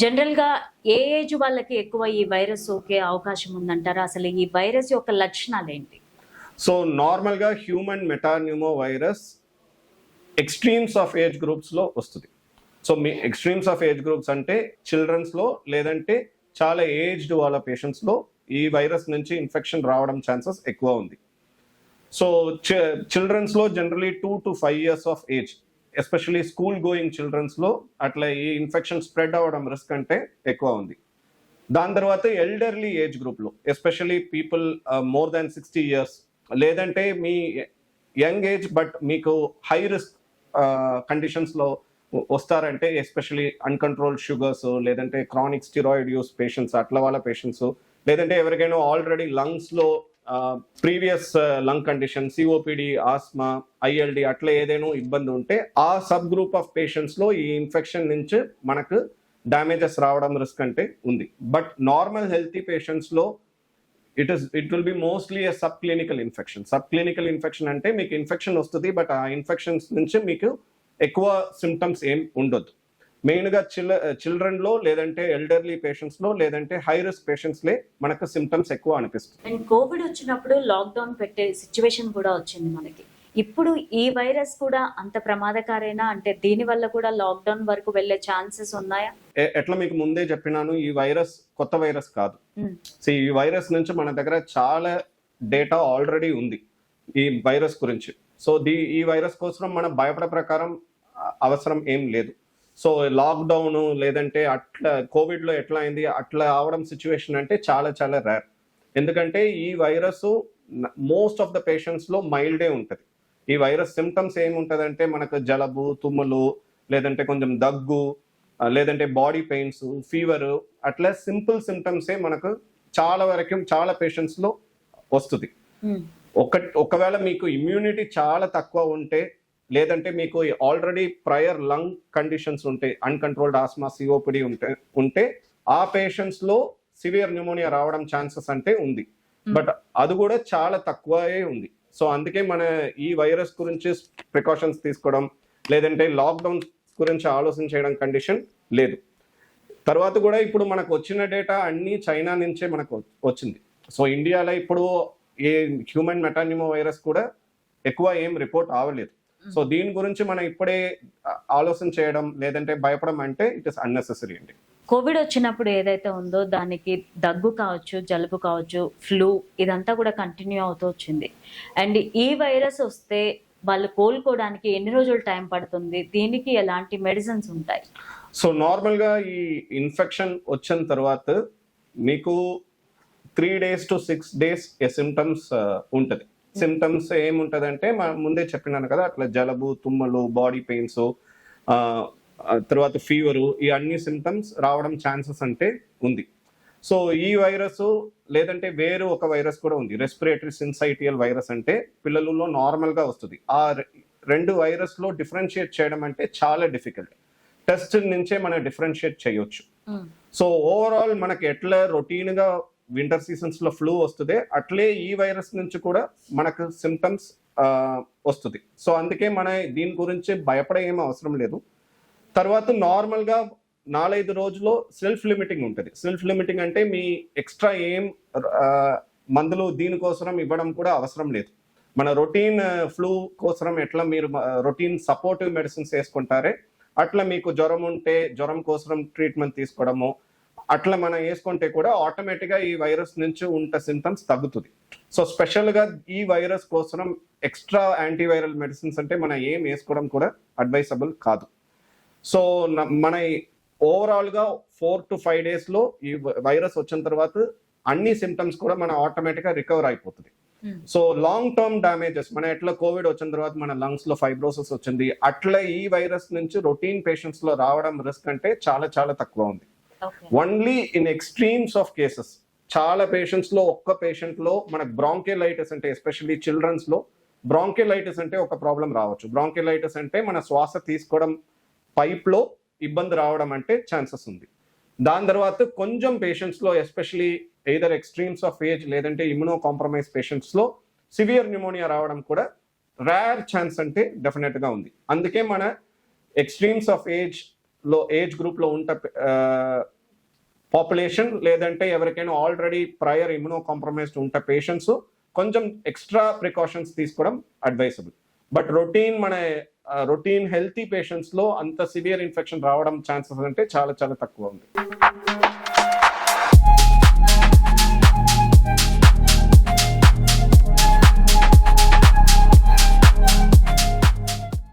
General గా ఏ age వాళ్ళకి ఎక్కువ ఈ వైరస్ సోకే అవకాశం ఉందంటారా? అసలు ఈ వైరస్ యొక్క లక్షణాలు ఏంటి? సో నార్మల్గా human metapneumo virus extremes of age గ్రూప్స్లో వస్తుంది. సో మీ ఎక్స్ట్రీమ్స్ ఆఫ్ ఏజ్ గ్రూప్స్ అంటే చిల్డ్రన్స్లో లేదంటే చాలా ఏజ్డ్ వాళ్ళ పేషెంట్స్లో ఈ వైరస్ నుంచి ఇన్ఫెక్షన్ రావడం ఛాన్సెస్ ఎక్కువ ఉంది. సో చిల్డ్రన్స్లో generally 2 to 5 years of age, especially school going చిల్డ్రన్స్లో అట్లా ఈ ఇన్ఫెక్షన్ స్ప్రెడ్ అవ్వడం రిస్క్ అంటే ఎక్కువ ఉంది. దాని తర్వాత ఎల్డర్లీ ఏజ్ గ్రూప్లో, especially people more than 60 years, లేదంటే మీ యంగ్ ఏజ్ బట్ మీకు హై రిస్క్ కండిషన్స్లో వస్తారంటే, ఎస్పెషలీ అన్కంట్రోల్డ్ షుగర్స్, లేదంటే క్రానిక్ స్టిరాయిడ్ యూస్ పేషెంట్స్, అట్లా వాళ్ళ పేషెంట్స్, లేదంటే ఎవరికైనా ఆల్రెడీ లంగ్స్లో previous lung condition, COPD, asthma, ILD అట్లా ఏదైనా ఇబ్బంది ఉంటే ఆ సబ్ గ్రూప్ ఆఫ్ పేషెంట్స్లో ఈ ఇన్ఫెక్షన్ నుంచి మనకు డ్యామేజెస్ రావడం రిస్క్ అంటే ఉంది. బట్ నార్మల్ హెల్తీ పేషెంట్స్లో it will be mostly a sub clinical infection. Sub clinical infection అంటే మీకు ఇన్ఫెక్షన్ వస్తుంది, బట్ ఆ ఇన్ఫెక్షన్స్ నుంచి మీకు ఎక్కువ సిమ్టమ్స్ ఏం ఉండొద్దు. మెయిన్గా చిల్డ్రన్లో, లేదంటే ఎల్డర్లీ పేషెంట్స్లో, లేదంటే హై రిస్క్ పేషెంట్స్లే మనకు సిమ్టమ్స్ ఎక్కువ అనిపిస్తుంది. అండ్ కోవిడ్ వచ్చినప్పుడు లాక్డౌన్ పెట్టే సిచ్యువేషన్ కూడా వచ్చింది మనకి. ఇప్పుడు ఈ వైరస్ కూడా అంత ప్రమాదకారేనా? అంటే దీని వల్ల కూడా లాక్డౌన్ వరకు వెళ్ళే ఛాన్సెస్ ఉన్నాయా? ఎట్లా మీకు ముందే చెప్పినాను, ఈ వైరస్ కొత్త వైరస్ కాదు. సో ఈ వైరస్ నుంచి మన దగ్గర చాలా డేటా ఆల్రెడీ ఉంది ఈ వైరస్ గురించి. సో ఈ వైరస్ కోసం మనం భయపడే ప్రకారం అవసరం ఏం లేదు. సో లాక్డౌన్ లేదంటే అట్లా కోవిడ్లో ఎట్లా అయింది అట్లా అవడం సిచ్యువేషన్ అంటే చాలా చాలా రేర్. ఎందుకంటే ఈ వైరస్ మోస్ట్ ఆఫ్ ద పేషెంట్స్లో మైల్డే ఉంటుంది. ఈ వైరస్ సిమ్టమ్స్ ఏముంటుందంటే మనకు జలుబు, తుమ్ములు, లేదంటే కొంచెం దగ్గు, లేదంటే బాడీ పెయిన్స్, ఫీవర్, అట్లా సింపుల్ సిమ్టమ్సే మనకు చాలా వరకు చాలా పేషెంట్స్లో వస్తుంది. ఒకవేళ మీకు ఇమ్యూనిటీ చాలా తక్కువ ఉంటే, లేదంటే మీకు ఆల్రెడీ ప్రయర్ లంగ్ కండిషన్స్ ఉంటే, అన్కంట్రోల్డ్ ఆస్మా, సిఓపిడి ఉంటే ఆ పేషెంట్స్లో సివియర్ న్యూమోనియా రావడం ఛాన్సెస్ అంటే ఉంది. బట్ అది కూడా చాలా తక్కువే ఉంది. సో అందుకే మన ఈ వైరస్ గురించి ప్రికాషన్స్ తీసుకోవడం, లేదంటే లాక్డౌన్ గురించి ఆలోచన చేయడం కండిషన్ లేదు. తర్వాత కూడా ఇప్పుడు మనకు వచ్చిన డేటా అన్నీ చైనా నుంచే మనకు వచ్చింది. సో ఇండియాలో ఇప్పుడు ఏ హ్యూమన్ మెటాన్యూమో వైరస్ కూడా ఎక్కువ ఏం రిపోర్ట్ అవ్వలేదు. సో దీని గురించి మనం ఇప్పుడే ఆలోచన చేయడం, లేదంటే భయపడడం అంటే ఇట్ ఇస్ అన్నెసెసరీ అండి. కోవిడ్ వచ్చినప్పుడు ఏదైతే ఉందో దానికి దగ్గు కావచ్చు, జలుబు కావచ్చు, ఫ్లూ, ఇదంతా కూడా కంటిన్యూ అవుతూ వచ్చింది. అండ్ ఈ వైరస్ వస్తే వాళ్ళు కోలుకోవడానికి ఎన్ని రోజులు టైం పడుతుంది? దీనికి ఎలాంటి మెడిసిన్స్ ఉంటాయి? సో నార్మల్గా ఈ ఇన్ఫెక్షన్ వచ్చిన తర్వాత మీకు 3 days to 6 days సిమ్టమ్స్ ఉంటుంది. సిమ్టమ్స్ ఏముంటుంది అంటే ముందే చెప్పినాను కదా, అట్లా జలుబు, తుమ్మలు, బాడీ పెయిన్స్, తర్వాత ఫీవరు, ఈ అన్ని సిమ్టమ్స్ రావడం ఛాన్సెస్ అంటే ఉంది. సో ఈ వైరస్ లేదంటే వేరు ఒక వైరస్ కూడా ఉంది, రెస్పిరేటరీ సిన్సైటియల్ వైరస్ అంటే పిల్లలలో నార్మల్గా వస్తుంది. ఆ 2 వైరస్లో డిఫరెన్షియేట్ చేయడం అంటే చాలా డిఫికల్ట్. టెస్ట్ నుంచే మనం డిఫరెన్షియేట్ చేయొచ్చు. సో ఓవరాల్ మనకి ఎట్లా రొటీన్గా వింటర్ సీజన్స్లో ఫ్లూ వస్తుంది, అట్లే ఈ వైరస్ నుంచి కూడా మనకు సిమ్టమ్స్ వస్తుంది. సో అందుకే మన దీని గురించి భయపడే ఏం అవసరం లేదు. తర్వాత నార్మల్గా 4-5 రోజుల్లో సెల్ఫ్ లిమిటింగ్ ఉంటుంది. సెల్ఫ్ లిమిటింగ్ అంటే మీ ఎక్స్ట్రా ఏం మందులు దీనికోసం ఇవ్వడం కూడా అవసరం లేదు. మన రొటీన్ ఫ్లూ కోసం ఎట్లా మీరు రొటీన్ సపోర్టివ్ మెడిసిన్స్ వేసుకుంటారే, అట్లా మీకు జ్వరం ఉంటే జ్వరం కోసం ట్రీట్మెంట్ తీసుకోవడము అట్లా మనం వేసుకుంటే కూడా ఆటోమేటిక్గా ఈ వైరస్ నుంచి ఉంటే సిమ్టమ్స్ తగ్గుతుంది. సో స్పెషల్గా ఈ వైరస్ కోసం ఎక్స్ట్రా యాంటీవైరల్ మెడిసిన్స్ అంటే మనం ఏం వేసుకోవడం కూడా అడ్వైసబుల్ కాదు. సో మన ఓవరాల్గా 4 to 5 daysలో ఈ వైరస్ వచ్చిన తర్వాత అన్ని సిమ్టమ్స్ కూడా మన ఆటోమేటిక్గా రికవర్ అయిపోతుంది. సో లాంగ్ టర్మ్ డ్యామేజెస్ మన ఎట్లా కోవిడ్ వచ్చిన తర్వాత మన లంగ్స్లో ఫైబ్రోసిస్ వచ్చింది, అట్లా ఈ వైరస్ నుంచి రొటీన్ పేషెంట్స్లో రావడం రిస్క్ అంటే చాలా చాలా తక్కువ ఉంది. Only in extremes of cases చాలా పేషెంట్స్లో, ఒక్క పేషెంట్లో మనకు బ్రాంకియలైటిస్ అంటే, ఎస్పెషల్లీ చిల్డ్రన్స్లో బ్రాంకియలైటిస్ అంటే ఒక ప్రాబ్లం రావచ్చు. బ్రాంకియలైటిస్ అంటే మన శ్వాస తీసుకోవడం పైప్లో ఇబ్బంది రావడం అంటే ఛాన్సెస్ ఉంది. దాని తర్వాత కొంచెం పేషెంట్స్లో, especially either extremes of age లేదంటే ఇమ్యూనో కాంప్రమైజ్ పేషెంట్స్లో సివియర్ న్యూమోనియా రావడం కూడా రేర్ ఛాన్స్ అంటే డెఫినెట్గా ఉంది. అందుకే మన ఎక్స్ట్రీమ్స్ ఆఫ్ ఏజ్ గ్రూప్లో ఉంటే పాపులేషన్ లేదంటే ఎవరికైనా ఆల్రెడీ ప్రయర్ ఇమ్యూనో కాంప్రమైజ్డ్ ఉంటే పేషెంట్స్ కొంచెం ఎక్స్ట్రా ప్రికాషన్స్ తీసుకోవడం అడ్వైసబుల్. బట్ రొటీన్ హెల్తీ పేషెంట్స్ లో అంత సివియర్ ఇన్ఫెక్షన్ రావడం ఛాన్సెస్ అంటే చాలా చాలా తక్కువ ఉంది.